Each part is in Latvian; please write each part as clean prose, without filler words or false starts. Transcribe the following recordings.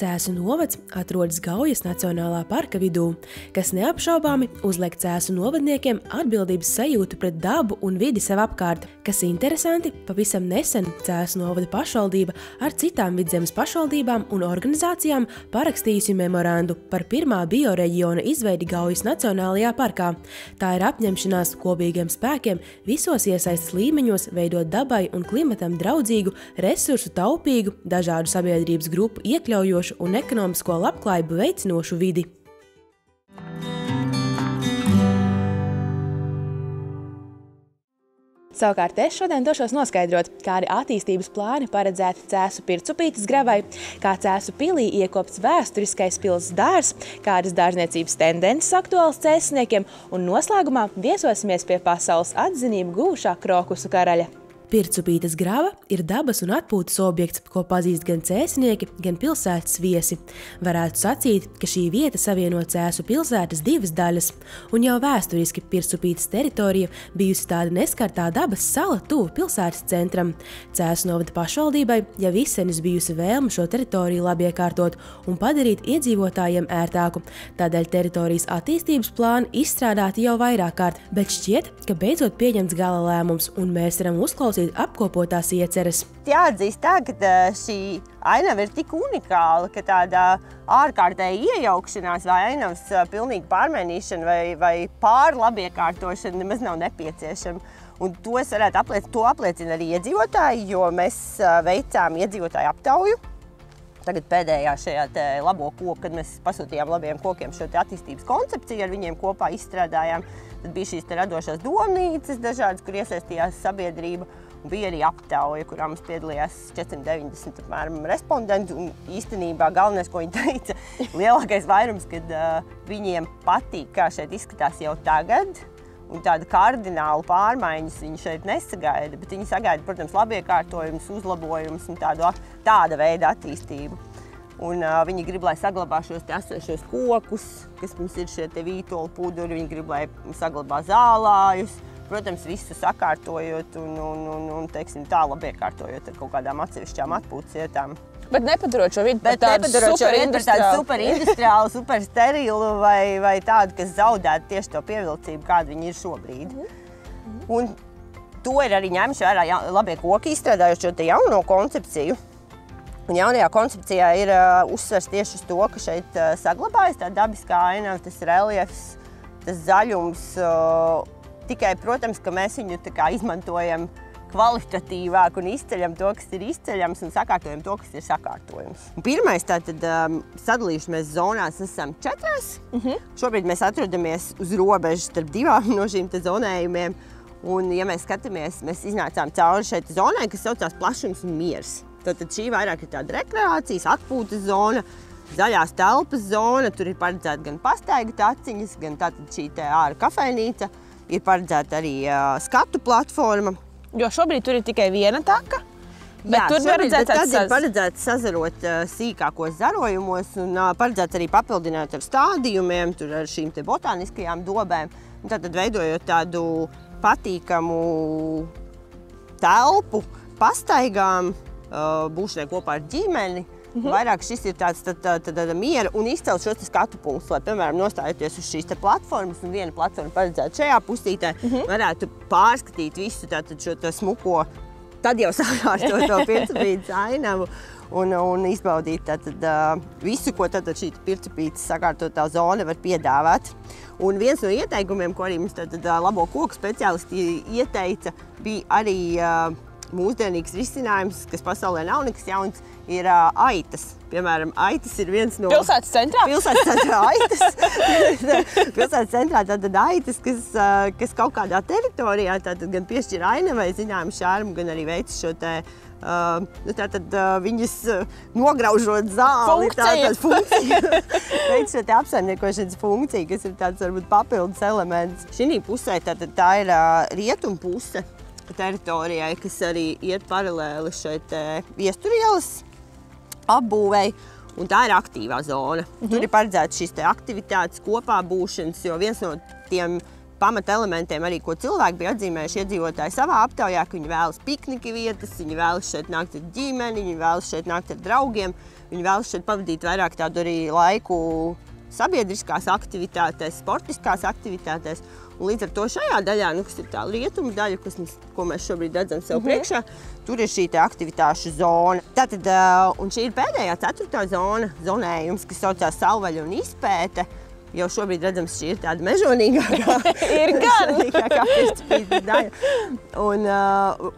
Cēsu novads atrodas Gaujas Nacionālā parka vidū, kas neapšaubāmi uzliek Cēsu novadniekiem atbildības sajūtu pret dabu un vidi sev apkārt. Kas interesanti, pavisam nesen Cēsu novada pašvaldība ar citām Vidzemes pašvaldībām un organizācijām parakstījusi memorandu par pirmā bioreģiona izveidi Gaujas Nacionālajā parkā. Tā ir apņemšanās kopīgiem spēkiem visos iesaistes līmeņos veidot dabai un klimatam draudzīgu, resursu taupīgu, dažādu sabiedrības grupu iekļaujošu un ekonomisko labklājību veicinošu vidi. Savukārt es šodien došos noskaidrot, kādi attīstības plāni paredzēti Cēsu Pircupītes gravai, kā Cēsu pilī iekopts vēsturiskais pils dārs, kādas dārzniecības tendences aktuāls cēsniekiem, un noslēgumā viesosimies pie pasaules atzinību guvušā krokusu karaļa. Pircupītes grava ir dabas un atpūtas objekts, ko pazīst gan cēsnieki, gan pilsētas viesi. Varētu sacīt, ka šī vieta savieno Cēsu pilsētas divas daļas, un jau vēsturiski Pircupītes teritorija bijusi tāda neskartā dabas sala tuvu pilsētas centram. Cēsu novada pašvaldībai jau izsenis bijusi vēlme šo teritoriju labi iekārtot un padarīt iedzīvotājiem ērtāku. Tādēļ teritorijas attīstības plāni izstrādāti jau vairāk kārt, bet šķiet, ka beidzot pieņemts gala lēmums, un mēs varam uzklausīt apkopotās ieceres. Jāatzīst tā, ka šī ainava ir tik unikāla, ka tāda ārkārtēja iejaukšanās vai ainavas pilnīga pārmainīšana vai pārlabiekārtošana nemaz nav nepieciešama. Un to apliecina arī iedzīvotāji, jo mēs veicām iedzīvotāju aptauju. Tagad pēdējā šajā labo koku, kad mēs pasūtījām labiem kokiem šo attīstības koncepciju, ar viņiem kopā izstrādājām. Tad bija šīs radošās domnīcas dažādas, kur iesaistījās sabiedrība. Un bija arī aptauja, kurā mums piedalījās 490 apmēram respondentu. Un īstenībā galvenais, ko viņi teica, lielākais vairums, kad viņiem patīk, kā šeit izskatās jau tagad. Un tāda kardināla pārmaiņas viņi šeit nesagaida, bet viņi sagaida, protams, labiekārtojumus, uzlabojumus un tāda veida attīstību. Un viņi grib, lai saglabā šos esošos kokus, kas mums ir šie vītoli puduri, viņi grib, lai saglabā zālājus, protams, visu sakārtojot un teiksim, tā labiekārtojot ar kaut kādām atsevišķām atpūtas vietām. Bet nepadarot šo vidi par tādu superindustriālu, supersterilu vai tādu, kas zaudētu tieši to pievilcību, kāda viņi ir šobrīd. Un to ir arī ņēmuši vērā labie koki, izstrādājot šo jauno koncepciju. Un jaunajā koncepcijā ir uzsvers tieši uz to, ka šeit saglabājas tā dabiskā ainava, tas reljefs, tas zaļums. Tikai, protams, ka mēs viņu izmantojam kvalitatīvāk un izceļam to, kas ir izceļams, un sakārtojam to, kas ir sakārtojams. Un pirmais, tātad sadalījuši mēs zonās esam 4. Šobrīd mēs atrodamies uz robežas starp 2 no šīm zonējumiem. Un, ja mēs skatāmies, mēs iznācām cauri šeit zonai, kas saucās plašums un miers. Tātad šī vairāk ir tāda rekreācijas, atpūtas zona, zaļās telpas zona. Tur ir paredzēta gan pastaiga taciņas, gan tātad šī āra kafejnīca. Ir paredzēta arī skatu platforma. Jo šobrīd tur ir tikai viena taka, bet tur ir paredzēts sazarot sīkākos zarojumos un paredzēts arī papildināt ar stādījumiem, tur ar šīm botāniskajām dobēm. Tātad veidojot tādu patīkamu telpu pastaigām, būšanai kopā ar ģimeni. Vairāk šis ir tāds miera un izcelt šos skatu punktus, lai, piemēram, nostājoties uz šīs platformas un viena platforma paredzēta šajā pusītē, varētu pārskatīt visu šo smuko, tad jau sakārtot to Pircupītes ainavu un izbaudīt visu, ko šī Pircupītes sakārtotā zona var piedāvāt. Un viens no ieteikumiem, ko arī mums labo koku speciālisti ieteica, bija arī mūsdienīgs risinājums, kas pasaulē nav nekas jauns, ir aitas. Piemēram, aitas ir viens no... Pilsētas centrā? Pilsētas centrā aitas. Pilsētas centrā tātad aitas, kas kaut kādā teritorijā gan piešķir ainavai zināmu šārmu, gan arī veic šo viņas nograužot zāli. Funkcija. Veic šo apsaimniekošanas funkciju, kas ir tāds varbūt papildus elements. Šī pusē tā ir rietumu puse teritorijai, kas arī iet paralēli šeit Viesturielas apbūvei, un tā ir aktīvā zona. Tur ir paredzēts šīs aktivitātes, kopā būšanas, jo viens no tiem pamatelementiem arī, ko cilvēki bija atzīmējuši iedzīvotāji savā aptaujā, ka viņi vēlas pikniki vietas, viņi vēlas šeit nākt ar ģimeni, viņi vēlas šeit nākt ar draugiem, viņi vēlas šeit pavadīt vairāk tādu arī laiku sabiedriskās aktivitātēs, sportiskās aktivitātēs. Un līdz ar to šajā daļā, kas ir tā rietumu daļa, ko mēs šobrīd redzam sev priekšā, tur ir šī aktivitāšu zona. Tātad, un šī ir pēdējā 4. zonējums, kas saucās Savvaļa un izpēte. Jau šobrīd redzams, šī ir tāda mežonīgākā, pircupītes daļa.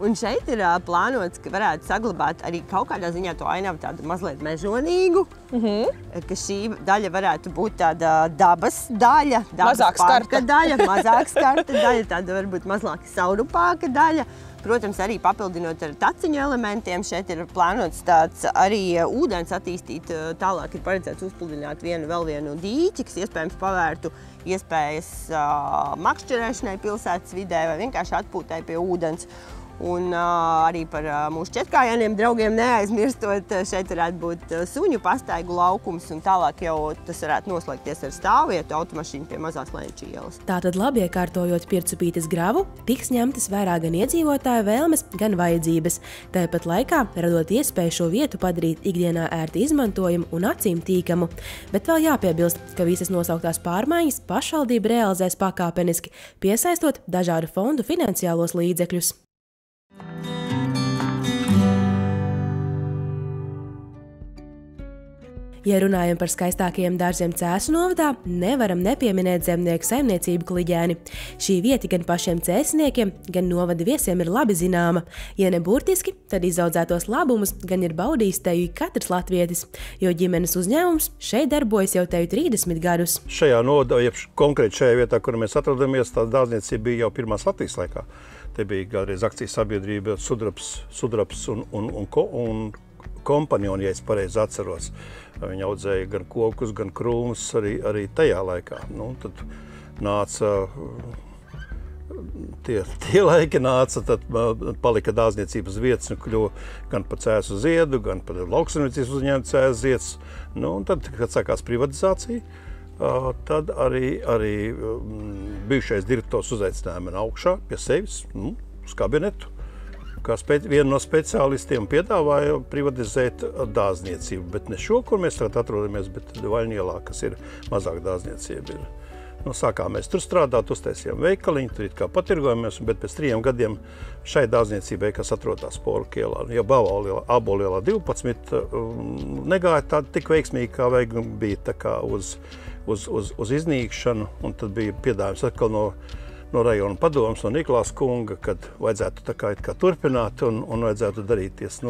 Un šeit ir plānots, ka varētu saglabāt arī kaut kādā ziņā to ainavu tādu mazliet mežonīgu, ka šī daļa varētu būt tāda dabas daļa, mazāk parka daļa, mazāk skarta daļa, tāda varbūt mazāk saurupāka daļa. Protams, arī papildinot ar taciņu elementiem, šeit ir plānots tāds arī ūdens attīstīt. Tālāk ir paredzēts uzpludināt vēl vienu dīķi, kas iespējams pavērtu iespējas makšķerēšanai pilsētas vidē vai vienkārši atpūtai pie ūdens. Un arī par mūsu četrkājainiem draugiem neaizmirstot, šeit varētu būt suņu pastaigu laukums, un tālāk jau tas varētu noslēgties ar stāvvietu automašīnu pie mazās Lenču ielas. Tātad labi iekārtojot Pircupītes gravu, tiks ņemtas vērā gan iedzīvotāju vēlmes, gan vajadzības. Tāpat laikā radot iespēju šo vietu padarīt ikdienā ērti izmantojumu un acīm tīkamu. Bet vēl jāpiebilst, ka visas nosauktās pārmaiņas pašvaldība realizēs pakāpeniski, piesaistot dažādu fondu finansiālos līdzekļus. Ja runājam par skaistākajiem dārziem Cēsu novadā, nevaram nepieminēt zemnieku saimniecību Kliģēni. Šī vieta gan pašiem cēsiniekiem, gan novada viesiem ir labi zināma. Ja ne burtiski, tad izaudzētos labumus gan ir baudījis teju katrs latvietis, jo ģimenes uzņēmums šeit darbojas jau teju 30 gadus. Šajā novadā, konkrēti šajā vietā, kur mēs atrodamies, tā dārzniecība bija jau pirmās Latvijas laikā. Te bija kādreiz akcijas sabiedrība Sudrabs un kompanioni, ja es pareizi atceros. Viņi audzēja gan kokus, gan krūmus arī tajā laikā. Tad nāca, tie laiki nāca, tad palika dārzniecības vietas un kļuva gan par Cēsu ziedu, gan par lauksaimniecības uzņēmumu Cēsu zieds. Un tad, kad sākās privatizācija, tad arī bijušais direktors uzaicināja mani augšā pie sevis, uz kabinetu, kā vienu no speciālistiem piedāvāja privatizēt dārzniecību, bet ne šo, kur mēs atrodamies, bet Vaļņielā, kas ir mazāk dārzniecība. Sākām mēs tur strādāt, uztaisījām veikaliņu, tur it kā patirgojamies, bet pēc 3 gadiem šai dārzniecībai, kas atrodās Sporuku ielā, jau Ābolu ielā 12, negāja tāda tik veiksmīgi, kā vajag, bija tā kā uz iznīkšanu, un tad bija piedāvājums atkal no rajona padomas, no Niklās kunga, kad vajadzētu tā kā turpināt un vajadzētu darīties.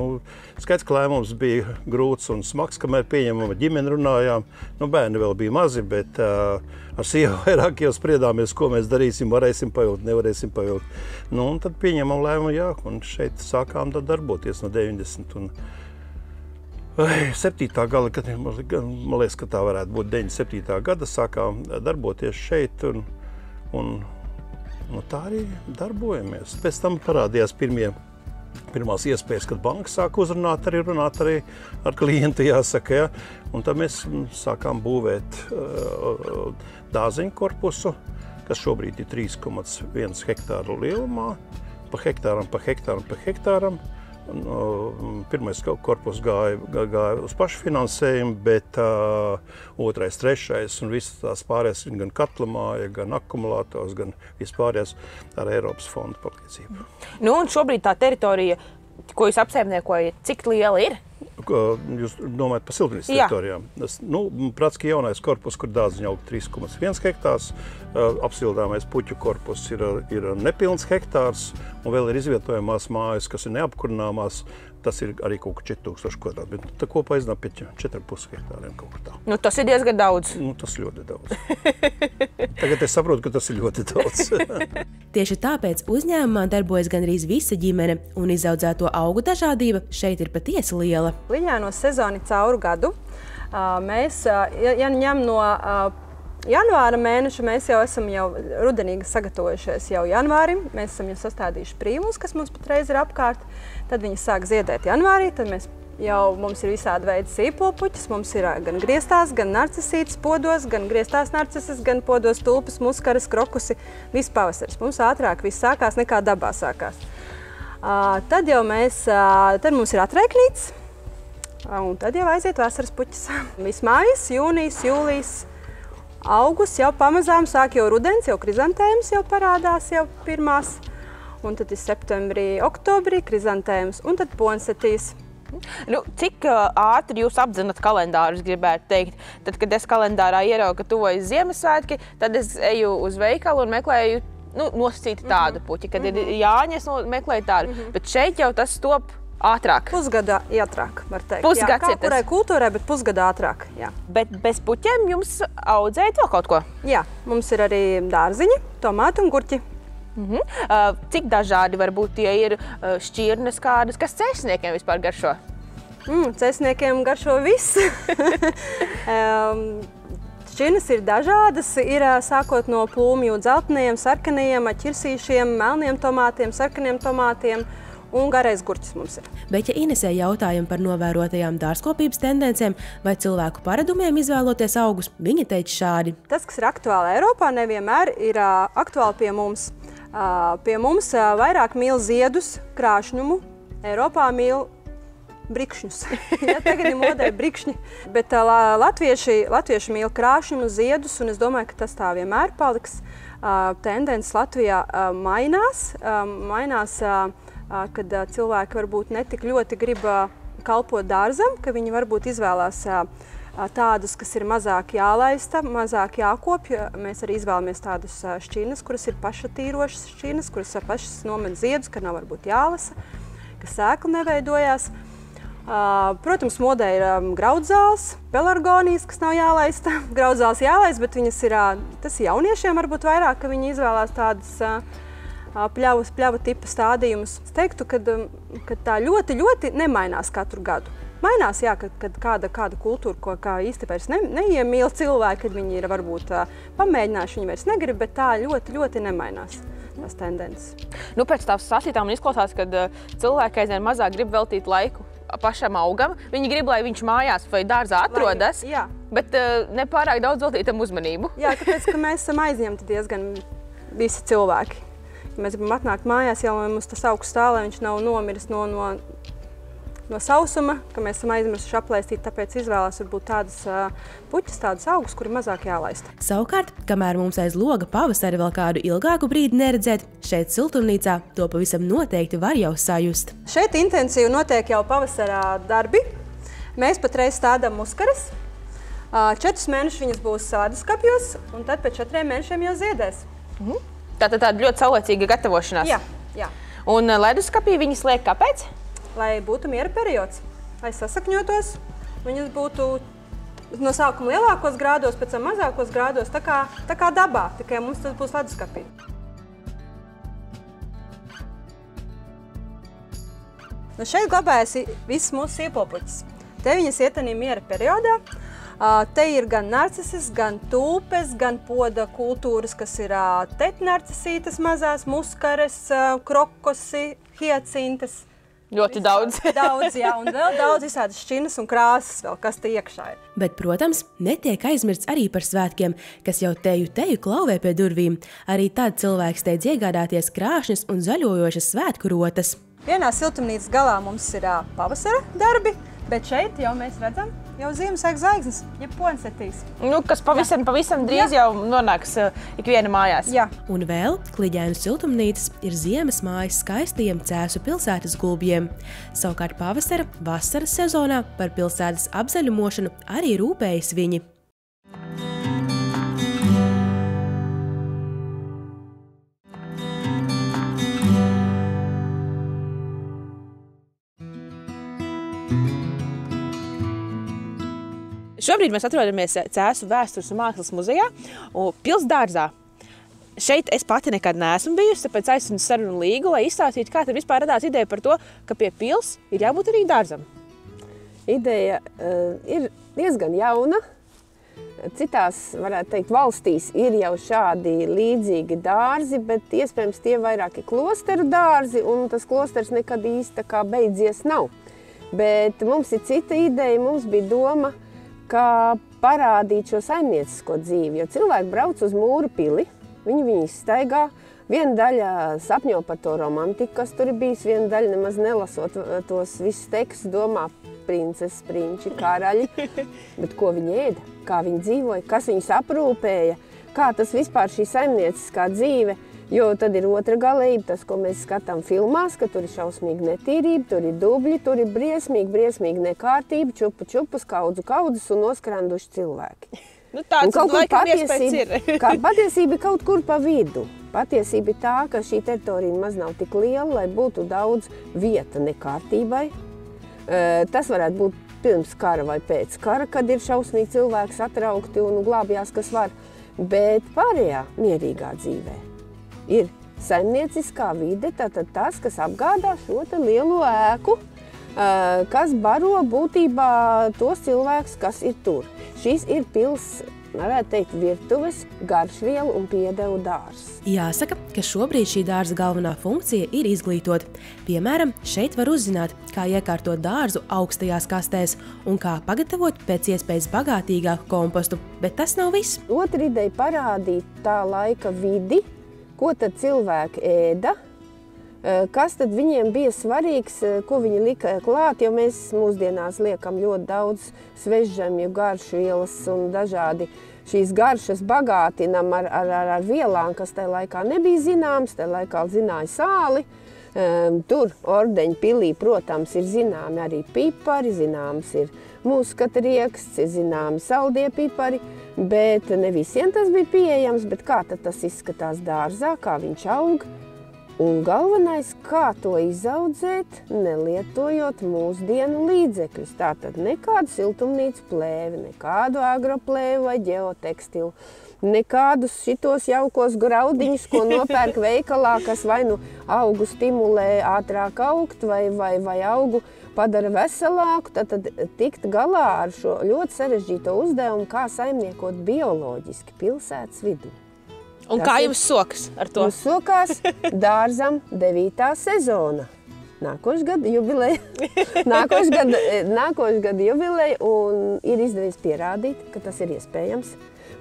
Skaidrs, ka lēmums bija grūts un smags, kamēr pieņemama ģimeni runājām. Bērni vēl bija mazi, bet ar sievu vairāk jau spriedāmies, ko mēs darīsim, varēsim pavilkt, nevarēsim pavilkt. Un tad pieņemam lēmumu, jā, un šeit sākām darboties no 90. Un 7. gada, kad man liekas, ka tā varētu būt 97. gada, sākām darboties šeit un tā arī darbojamies. Pēc tam parādījās pirmās iespējas, kad banka sāk runāt arī ar klientu, jāsaka, ja? Un tad mēs sākām būvēt dārzeņu korpusu, kas šobrīd ir 3,1 hektāru lielumā, pa hektāram. Pirmais korpus gāja uz pašfinansējumu, bet otrais, trešais un visas tās pārējās, gan katlamāja, gan akumulators, gan vispārējās ar Eiropas fondu palīdzību. Un šobrīd tā teritorija, ko jūs apsaimniekojat, cik liela ir? Jūs domājat par siltumnīcas teritorijām? Praktiski jaunais korpus, kur dārziņa aug 3,1 hektārs, apsildāmais puķu korpus ir nepilns hektārs, un vēl ir izvietojamās mājas, kas ir neapkurināmās. Tas ir arī kaut kā 4000 kvadrāti, bet tā kopā iznāk pie 4,5 hektāriem kaut kā tā. Tas ir diezgan daudz. Tas ļoti daudz. Tagad es saprotu, ka tas ir ļoti daudz. Tieši tāpēc uzņēmumā darbojas gandrīz visa ģimene, un izaudzēto augu dažādība šeit ir patiesi liela. Liļānos sezoni cauru gadu. Mēs, ja ņem no janvāra mēneša, mēs jau esam rudenīgi sagatavojušies jau janvārim. Mēs esam jau sastādījuši prīmus, kas mums patreiz ir apkārt. Tad viņi sāk ziedēt janvārī, tad mēs jau mums ir visādi veidi sīpolpuķis. Mums ir gan grieztās, gan narcisītas podos, gan grieztās narcises, gan podos tulpes, muskaras, krokusi. Viss pavasaris. Mums ātrāk viss sākās nekā dabā sākās. Tad mums ir atraiknīts, un tad jau aiziet vasaras puķis. Viss mājas, jūnijas, jūlijas, augusts jau pamazām sāk jau rudens, jau krizantēmas jau parādās jau pirmās. Un tad ir septembrī, oktobrī krizantēmas, un tad poinsetijas. Nu, cik ātri jūs apdzinat kalendāru, es gribētu teikt? Tad, kad es kalendārā ieraugu, ka tuvojas Ziemassvētki, tad es eju uz veikalu un meklēju nosacīti tādu puķi. Kad ir Jāņas, meklēju tādu. Bet šeit jau tas top ātrāk. Pusgada ātrāk, var teikt. Pusgads ir tas. Kurai kultūrai, bet pusgada ātrāk. Jā. Bet bez puķiem jums audzējat vēl kaut ko? Jā, mums ir arī dārziņi, tomāti un gurķi. Cik dažādi varbūt tie ir šķirnes kādas, kas cēsniekiem vispār garšo? Cēsniekiem garšo viss. Šķirnes ir dažādas, ir sākot no plūmju dzeltenajiem, sarkanajiem, ķirsīšiem, melniem tomātiem, sarkaniem tomātiem un garais gurķis mums ir. Bet ja Inesē jautājam par novērotajām dārzkopības tendencēm vai cilvēku paradumiem izvēloties augus, viņa teica šādi. Tas, kas ir aktuāli Eiropā, nevienmēr ir aktuāli pie mums. Pie mums vairāk mīl ziedus, krāšņumu. Eiropā mīl brikšņus. Ja, tagad ir modē brikšņi. Bet latvieši mīl krāšņumu, ziedus, un es domāju, ka tas tā vienmēr paliks. Tendences Latvijā mainās, kad cilvēki varbūt netik ļoti grib kalpot dārzam, ka viņi varbūt izvēlās tādus, kas ir mazāk jālaista, mazāk jākopja. Mēs arī izvēlamies tādus šķirnes, kuras ir pašatīrošas šķirnes, kuras pašas nomet ziedus, ka nav varbūt jālasa, ka sēkla neveidojās. Protams, modē ir graudzāls, pelargonijas, kas nav jālaista. Graudzāls jālaist, bet tas ir jauniešiem varbūt vairāk, ka viņi izvēlās tādas pļava tipa stādījumus. Es teiktu, ka tā ļoti, ļoti nemainās katru gadu. Mainās, jā, kad kāda kultūra, kā īsti vairs neiemīl cilvēki, kad viņi ir varbūt pamēģinājuši, viņi vairs negrib, bet tā ļoti, ļoti nemainās tās tendences. Nu, pēc tās sasītām man izklausās, kad cilvēki aizvien mazāk grib veltīt laiku pašam augam. Viņi grib, lai viņš mājās vai dārzā atrodas, bet nepārāk daudz veltīt tam uzmanību. Jā, tāpēc, ka mēs esam aizņemti diezgan visi cilvēki. Ja mēs gribam atnākt mājās, jau mums tas augsts stāv, lai viņš nav nomiris no sausuma, ka mēs esam aizmirsuši aplaistīt, tāpēc izvēlās varbūt tādas puķas, tādas augus, kuri mazāk jālaista. Savukārt, kamēr mums aiz loga pavasari vēl kādu ilgāku brīdi neredzēt, šeit siltumnīcā to pavisam noteikti var jau sajust. Šeit intensīvi notiek jau pavasarā darbi. Mēs patreiz stādām muskaras. 4 mēnešus viņas būs leduskapjos, un tad pēc 4 mēnešiem jau ziedēs. Tātad tāda ļoti saulēcīga gatavošanās. Jā. Un leduskapī viņas liek kāpēc? Lai būtu miera periods, lai sasakņotos, viņas būtu no sākuma lielākos grādos, pēc tam mazākos grādos, tā kā dabā, tikai mums tas būs leduskapī. Nu šeit glabājas viss mūsu sīpolpuķis. Te viņas ietenī miera periodā. Te ir gan narcises, gan tulpes, gan poda kultūras, kas ir tetnarcisītas mazās, muskares, krokosi, hyacintas. Ļoti daudz. Daudz, jā, un vēl daudz visādas šķirnes un krāsas vēl, kas te iekšā ir. Bet, protams, netiek aizmirsts arī par svētkiem, kas jau teju klauvē pie durvīm. Arī tad cilvēks steidz iegādāties krāšņas un zaļojošas svētku rotas. Vienā siltumnīcas galā mums ir pavasara darbi, bet šeit jau mēs redzam jau Ziemassvētku zvaigznes, jeb poinsetijas. Nu, kas pavisam drīz jau nonāks ikviena mājās. Jā. Un vēl Kliģēnu siltumnīcas ir ziemas mājas skaistajiem Cēsu pilsētas gulbjiem. Savukārt pavasara, vasaras sezonā par pilsētas apzaļumošanu arī rūpējas viņi. Šobrīd mēs atrodamies Cēsu vēstures un mākslas muzejā un pils dārzā. Šeit es pati nekad neesmu bijusi, tāpēc aizsinu sarunu Līgu, lai izstāstītu, kā tad vispār radās ideja par to, ka pie pils ir jābūt arī dārzam. Ideja ir diezgan jauna. Citās, varētu teikt, valstīs ir jau šādi līdzīgi dārzi, bet iespējams tie vairāk ir klosteru dārzi, un tas klosters nekad īsti tā kā beidzies nav. Bet mums ir cita ideja, mums bija doma, kā parādīt šo saimniecisko dzīvi, jo cilvēki brauc uz Mūru pili, viņi staigā, viena daļa sapņo par to romantiku, kas tur ir bijis, viena daļa nemaz nelasot tos visus tekstus, domā princeses, prinči, karaļi, bet ko viņi ēda, kā viņi dzīvoja, kas viņus aprūpēja, kā tas vispār šī saimnieciskā dzīve, jo tad ir otra galība, tas, ko mēs skatām filmās, ka tur ir šausmīga netīrība, tur ir dubļi, tur ir briesmīga nekārtība, čupus, kaudzes un noskranduši cilvēki. Nu, tāds laikam iespējas ir. Patiesība ir kaut kur pa vidu. Patiesība ir tā, ka šī teritorija maz nav tik liela, lai būtu daudz vieta nekārtībai. Tas varētu būt pirms kara vai pēc kara, kad ir šausmīgi cilvēki satraukti un glābjās, kas var. Bet pārējā mierīgā dzīvē ir saimnieciskā vide, tātad tas, kas apgādā šo te lielo ēku, kas baro būtībā tos cilvēkus, kas ir tur. Šis ir pils, varētu teikt, virtuves, garšvielu un piedevu dārzs. Jāsaka, ka šobrīd šī dārza galvenā funkcija ir izglītot. Piemēram, šeit var uzzināt, kā iekārtot dārzu augstajās kastēs un kā pagatavot pēc iespējas bagātīgāku kompostu, bet tas nav viss. Otra ideja parādīt tā laika vidi, ko tad cilvēki ēda, kas tad viņiem bija svarīgs, ko viņi lika klāt, jo mēs mūsdienās liekam ļoti daudz svežžemju, garšvielas un dažādi šīs garšas bagātinam ar vielām, kas tajā laikā nebija zināms, tajā laikā zināja sāli. Tur Ordeņa pilī, protams, ir zināmi arī pipari, zināms ir muskatrieksts, ir zināmi saldie pipari, bet ne visiem tas bija pieejams, bet kā tad tas izskatās dārzā, kā viņš aug. Un galvenais, kā to izaudzēt, nelietojot mūsdienu līdzekļus. Tātad nekādu siltumnīcu plēvi, nekādu agroplēvi vai ģeotekstilu, nekādus šitos jaukos graudiņus, ko nopērk veikalā, kas vai nu augu stimulē ātrāk augt vai augu padara veselāku, tad tikt galā ar šo ļoti sarežģīto uzdevumu, kā saimniekot bioloģiski pilsētas vidū. Un kā jums sokas ar to? Mums sokās dārzam 9. sezona. Nākošais gada jubileja. Nākošais gada jubileja un ir izdevies pierādīt, ka tas ir iespējams.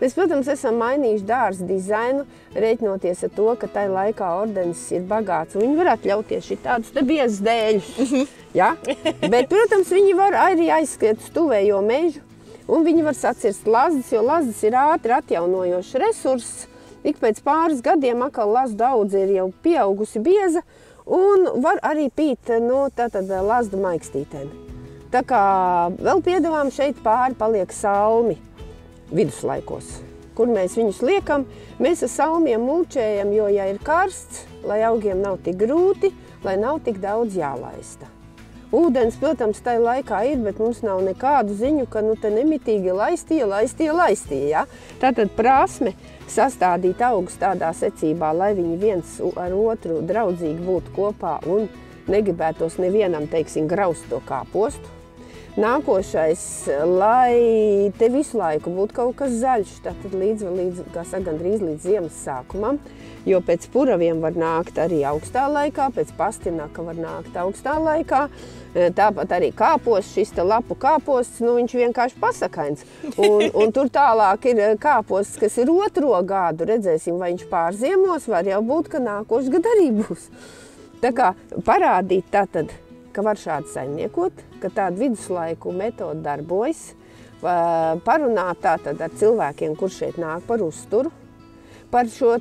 Mēs, protams, esam mainījuši dārza dizainu, reiķinoties ar to, ka tajā laikā Ordenis ir bagāts. Viņi var atļauties šitādus te biezus dēļus. Ja? Bet, protams, viņi var arī aizskriet uz tuvējo mežu un viņi var sacirst lazdas, jo lazdas ir ātri atjaunojošs resurss. Ik pēc pāris gadiem atkal lazu daudz ir jau pieaugusi bieza un var arī pīt no lazdu maikstītēm. Tā kā vēl piedevām šeit pāri paliek salmi viduslaikos, kur mēs viņus liekam. Mēs ar salmiem mulčējam, jo, ja ir karsts, lai augiem nav tik grūti, lai nav tik daudz jālaista. Ūdens, protams, tajā laikā ir, bet mums nav nekādu ziņu, ka te nemitīgi laistīja. Ja? Tātad prasme sastādīt augus tādā secībā, lai viņi viens ar otru draudzīgi būtu kopā un negribētos nevienam, teiksim, graust to kāpostu. Nākošais, lai te visu laiku būtu kaut kas zaļš, tātad gandrīz līdz ziemas sākumam, jo pēc puraviem var nākt arī augstā laikā, pēc pastinaka var nākt augstā laikā. Tāpat arī kāposts, šis lapu kāposts, viņš vienkārši pasakains. Un tur tālāk ir kāposts, kas ir otro gadu. Redzēsim, vai viņš pārziemos, var jau būt, ka nākošais gadu arī būs. Tā kā parādīt tātad, ka var šādi saimniekot, ka tāda viduslaiku metoda darbojas, parunāt tātad ar cilvēkiem, kur šeit nāk par uzturu, par šo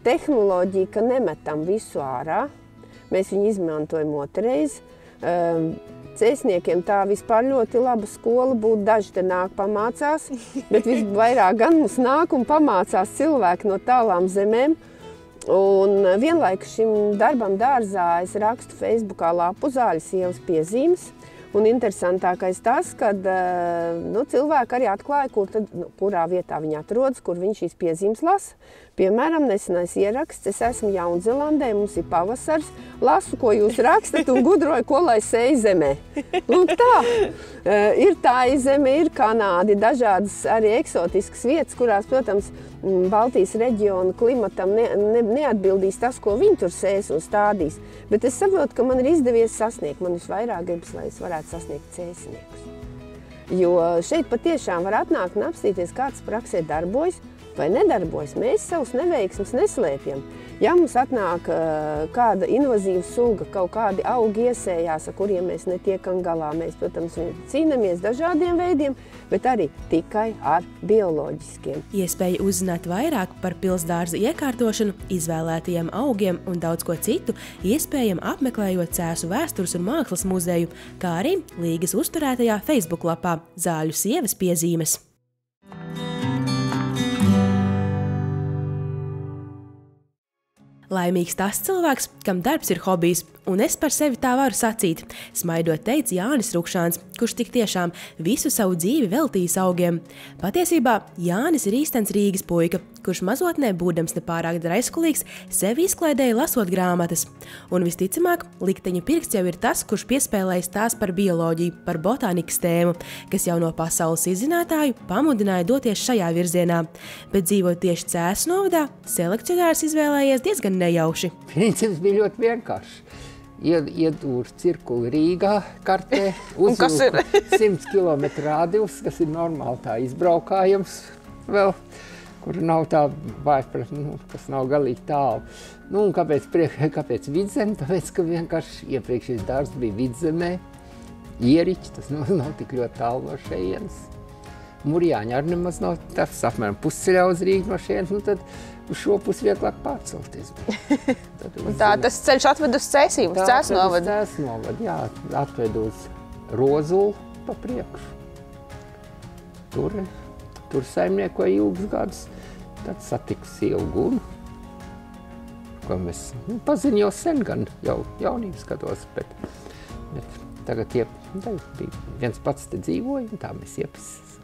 tehnoloģiju, ka nemetam visu ārā. Mēs viņu izmantojam otrreiz. Cēsniekiem tā vispār ļoti laba skola būtu, daži te nāk pamācās, bet visvairāk gan mums nāk un pamācās cilvēki no tālām zemēm. Un vienlaikus šim darbam dārzā es rakstu Facebookā lapu Zāļu sievas piezīmes, Un interesantākais tas, ka cilvēki arī atklāja, kurā vietā viņi atrodas, kur viņi šīs piezīmes lasa. Piemēram, nesenais ieraksts, es esmu Jaunzelandē, mums ir pavasars, lasu, ko jūs rakstat un gudroju, ko lai sēj zemē. Tā, ir Taizeme, ir Kanādi, dažādas arī eksotiskas vietas, kurās, protams, Baltijas reģiona klimatam neatbildīs tas, ko viņi tur sēs un stādīs. Bet es saprotu, ka man ir izdevies sasniegt, man visvairāk gribas, lai es varētu sasniegt cēsniekus. Jo šeit patiešām var atnākt un apstīties, kāds praksē darbojas, vai nedarbojas. Mēs savus neveiksmes neslēpjam. Ja mums atnāk kāda invazīva suga, kaut kādi augi iesējās, ar kuriem mēs netiekam galā, mēs, protams, cīnamies dažādiem veidiem, bet arī tikai ar bioloģiskiem. Iespēja uzzināt vairāk par pilsdārza iekārtošanu, izvēlētajiem augiem un daudz ko citu, iespējami apmeklējot Cēsu vēstures un mākslas muzeju, kā arī līgas uzturētajā Facebook lapā Zāļu sievas piezīmes. Laimīgs tas cilvēks, kam darbs ir hobijs, un es par sevi tā varu sacīt, smaidot teica Jānis Rukšāns, kurš tik tiešām visu savu dzīvi veltījis augiem. Patiesībā Jānis ir īstens Rīgas puika, kurš mazotnē, būdams nepārāk draiskulīgs, sevi izklaidēja lasot grāmatas. Un visticamāk, likteņa pirksts jau ir tas, kurš piespēlējis tās par bioloģiju, par botānikas tēmu, kas jau no pasaules izzinātāju pamudināja doties šajā virzienā. Bet dzīvot tieši Cēsu novadā, selekcionārs izvēlējies diezgan nejauši. Princips bija ļoti vienkāršs. Iedūru cirkuli Rīgā kartē, uzvilku 100 km radius, kas ir normāli tā izbraukājums vēl, kur nav tā kas nav galīgi tālu. Un kāpēc Vidzeme? Tāpēc, ka vienkārši iepriekšējais dārzs bija Vidzemē, Ieriķi, tas nav tik ļoti tālu no šejienes. Murjāņi arī nemaz nav, tas apmēram pusceļā uz Rīgu no šejienes, tad uz šo pusi vieglāk pārcelties. Tas ceļš atved uz Cēsīm, uz Cēsu novadu? Cēsu novadu, jā, atved uz Rozulu pa priekšu. Tur saimniekoja ilgus gadus. Tad satiku sievu Gunu, ko mēs paziņu jau sen, gan jau jaunības gados, bet tagad bija viens pats te dzīvoja, un tā mēs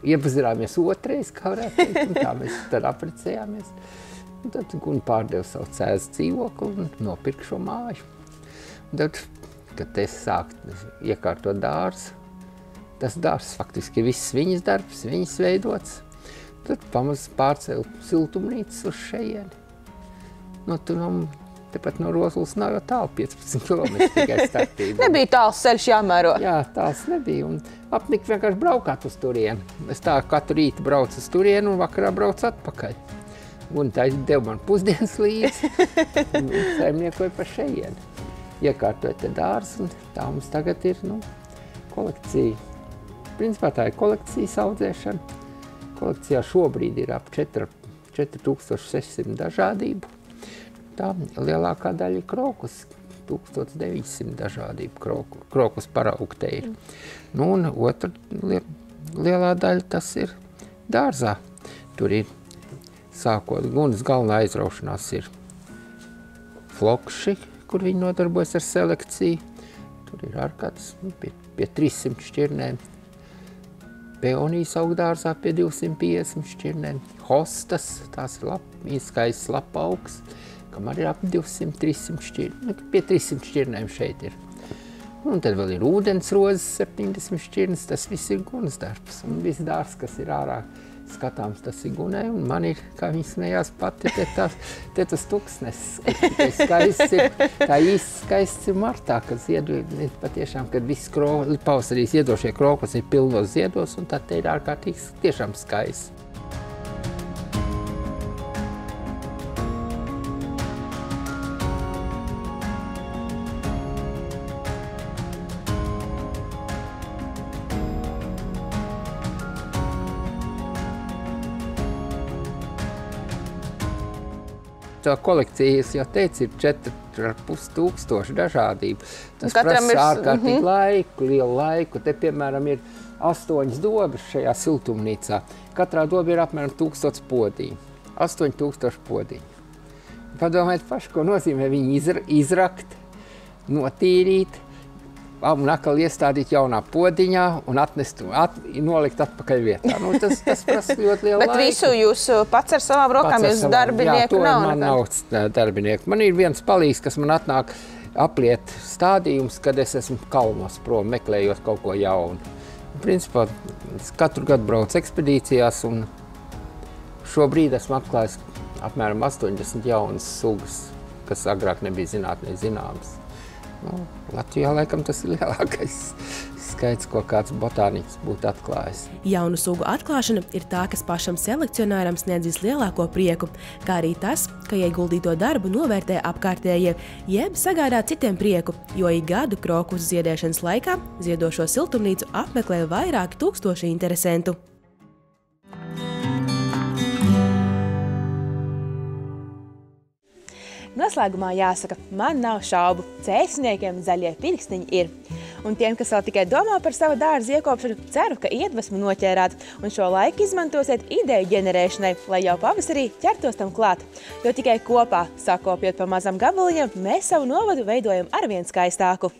iepazināmies otrais, kā varētu teikt, un tā mēs tad aprecējāmies. Un tad Guna pārdeva savu Cēsu dzīvokli un nopirka šo māju. Un tad, kad es sāku iekārtot dārzu, tas dārzs faktiski viss viņas darbs, viņas veidots, tad pamazs pārcēlu siltumnīcas uz šejieni. Tepat no Rozulas nav jau tālu, 15 km tikai starpība. Nebija tāls ceļš jāmēro. Jā, tāls nebija. Un apnika vienkārši braukāt uz turieni. Es tā katru rītu braucu uz turieni un vakarā braucu atpakaļ. Un tā deva man pusdienas līdzi un saimniekoja pa šejieni. Iekārtoja te dārzu, un tā mums tagad ir kolekcija. Principā tā ir kolekcijas audzēšana. Kolekcijā šobrīd ir ap 4600 dažādību. Tā lielākā daļa ir krokus, 1900 dažādību krokus paraugu te ir. Un otra lielā daļa tas ir dārzā. Tur ir sākot, Gunas galvenā aizraušanās ir flokši, kur viņi nodarbojas ar selekciju. Tur ir ārkārtas pie 300 šķirnēm. Peonijas augdārzā pie 250 šķirnēm. Hostas, tās ir skaists lapaugs, kam arī ap 200-300 šķirnēm. Pie 300 šķirnēm šeit ir. Un tad vēl ir ūdensrozes 70 šķirnes, tas viss ir Gunas darbs. Un viss dārs, kas ir ārā skatāms, tas ir Gunai, un man ir, kā viņi smējās pati, te tas tuksnesis, kas skaists ir, tā īsti skaists ir martā, kad patiešām, kad viss pavasarīs ziedošie krokus ir pilnos ziedos, un tad te ir ārkārtīgi tiešām skaists. Tā kolekcija, es jau teicu, ir 4500 dažādību. Tas prasa ārkārtīgi laiku, lielu laiku. Te, piemēram, ir 8 dobas šajā siltumnīcā. Katrā doba ir apmēram 1000 podiņu. 8000 podiņu. Padomājiet paši, ko nozīmē viņu izrakt, notīrīt, un atkal iestādīt jaunā podiņā un nolikt atpakaļ vietā. Nu, tas prasa ļoti lielu laiku. Bet visu jūs pats ar savām rokām, jūs darbinieku nav? Man nav darbinieku. Man ir viens palīgs, kas man atnāk apliet stādījums, kad es esmu kalnos prom, meklējot kaut ko jaunu. Principā, es katru gadu braucu ekspedīcijās un šobrīd esmu atklājis apmēram 80 jaunas sugas, kas agrāk nebija zinātnē zināmas. Nu, Latvijā laikam tas ir lielākais skaits, ko kāds botāniķis būtu atklājis. Jaunu sugu atklāšana ir tā, kas pašam selekcionāram sniedz vislielāko prieku, kā arī tas, ka ieguldīto darbu novērtē apkārtējie, jeb sagādā citiem prieku, jo ik gadu krokusu ziedēšanas laikā ziedošo siltumnīcu apmeklē vairāki tūkstoši interesentu. Noslēgumā jāsaka, man nav šaubu, cēsniekiem zaļie pirkstiņi ir. Un tiem, kas vēl tikai domā par savu dārza iekopšanu, ceru, ka iedvesmu noķērāt un šo laiku izmantosiet ideju ģenerēšanai, lai jau pavasarī ķertos tam klāt. Jo tikai kopā, sakopjot pa mazam gabaliņam, mēs savu novadu veidojam arvien skaistāku.